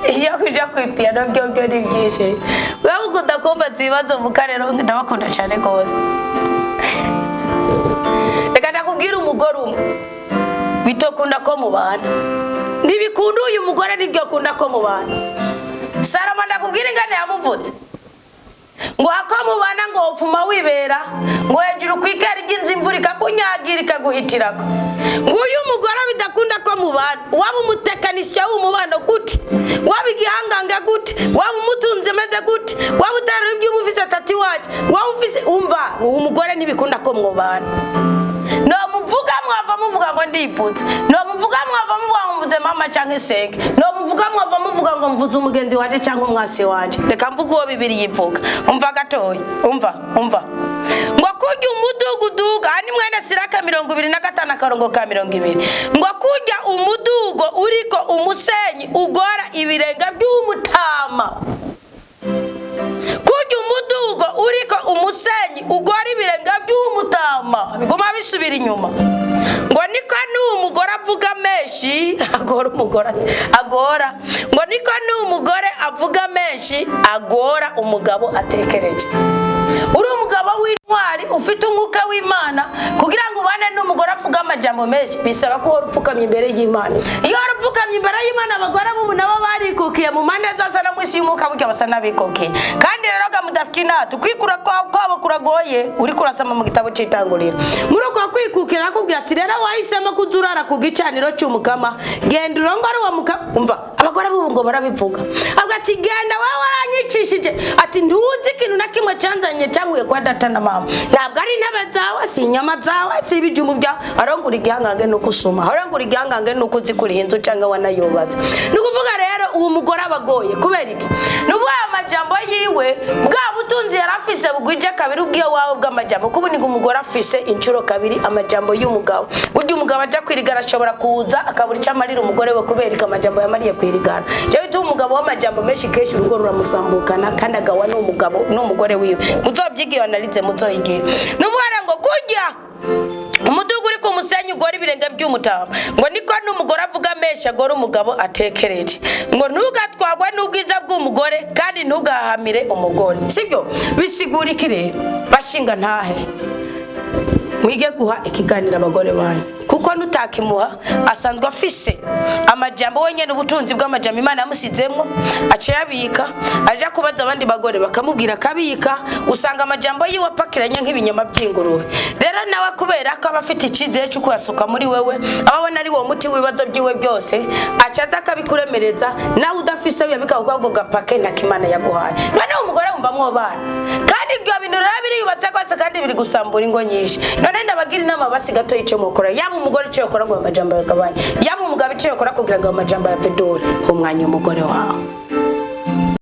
iyo kuja kwipiyano byo ni byinshi wewe ukunda kumva zibazo mu karero ndabakunda cyane gose reka ndakubwira umugore umwe bitokunda ko mubana ntibikunda uyu mugore nibyo kunda ko mubana Sarama ndakubwira ingane yamuvutse ngo akamubana ngo ufuma wibera ngo hejuru kwikera iginzi imvura ikakunyagira ikaguhitirako nguyu mugore bidakunda ko mubana waba umutekanishya w'umubano gute waba igihanganga gute waba umutunze meze gute waba utari iby'ubufise tati waje waba ufise umva umugore ntibikunda ko mwobana no muvuga mwava muvuga ngo ndipfutse no muvuga mwava muvuga ngo mvuze mama canke senge no muvuga mwava muvuga ngo mvuze umugenzi wanje canke umwase wanje reka mvuga uwo bibiri yivuga umva gatoyi umva ngo kujya umudugudu kandi mwene siraka 25 akarongo ka 20 ngo kujya umudugo uriko umusenyi ugora ibirenga by'umutama kujya umudugo uriko umusenyi ugora ibirenga by'umutama biguma bisubira inyuma ngo niko n'umugore avuga menshi agora ngo niko n'umugore avuga menshi agora umugabo atekereje uri umugabo w'intwari ufite umwuka w'Imana kugira ngo ubane n'umugore avuga amajambo menshi bisaba ko urupfukamye imbere y'Imana iyo urupfukamye imbere y'Imana abagore bubu nabo barikukiye mu mande zose no mwisi y'umuka burya basa nabikokiye kandi rero gamudafkina tukwikura kwabo kuragoye uri kurasama mu gitabo cy'itanguriro muri uko kwikukira akubwira ati rero wahisemo kuzurara ku gicaniro cy'umukama genda urongo ari wa mukama umva abagore bubu ngo barabivuga abwa ati genda wawe waranyicishije ati ntuzi ikintu na kimwe cyanzanye cyanguye kwa data na mama ntabwo ari intebe zawe si inyama zawe si ibijumbu bya arongura igihangange no kusuma arongura igihangange no kuzikura inzu cyangwa wanayubatse nukuvuga rero uwo mugore abagoye kubera iki nuvuga amajambo yiwe bwa butunzi yarafise bugwije kabiri ubwiye wawe bw'amajambo kubuni ngo umugore afise incuro kabiri amajambo y'umugabo burya umugabo aja kwirigara ashobora kuza akabura icyamarira umugore we kubera amajambo yamariye kwirigara cyo itu umugabo w'amajambo menshi keshi urugo ruramusambukana kandi agawa n'umugabo n'umugore wiwe muzobyigiye analize muzoyigira nuvuga ngo kujya umudugu uri ku musenyi ugora ibirenge by'umutama ngo niko n'umugore avuga menshi agora umugabo atekereje ngo ntugatwagwe n'ubwiza bw'umugore kandi ntugahamire umugore sibyo bisigura iki rero bashinga ntahe mwige guha ikiganira abagore bayo kuko nutakimuha asanzwe afise amajambo wenyene ubutunzi bw'amajambo Imana yamusizemo ace yabika aje kubaza abandi bagore bakamubwira kabika usanga amajambo yiwe pakiranye nk'ibinyama by'ingurube rero nawe kubera ko abafite icizere cyo kuyasuka muri wewe ababona ari wo muti wibazo byiwe byose acaza akabikuremereza nawe udafise yabika ubwo gapake na kimana yaguhaye none umugore wumva mwobana kandi ibyo bintu rabiri yubatse kwase kandi biri gusambura ingo nyinshi none ndabagira inama basi gato icyo mukora yaba umugore cyo yakora ngo amajambo yakabanye yaba umugabo cyo yakora kugira ngo amajambo yapfe dore ku mwanya umugore wawe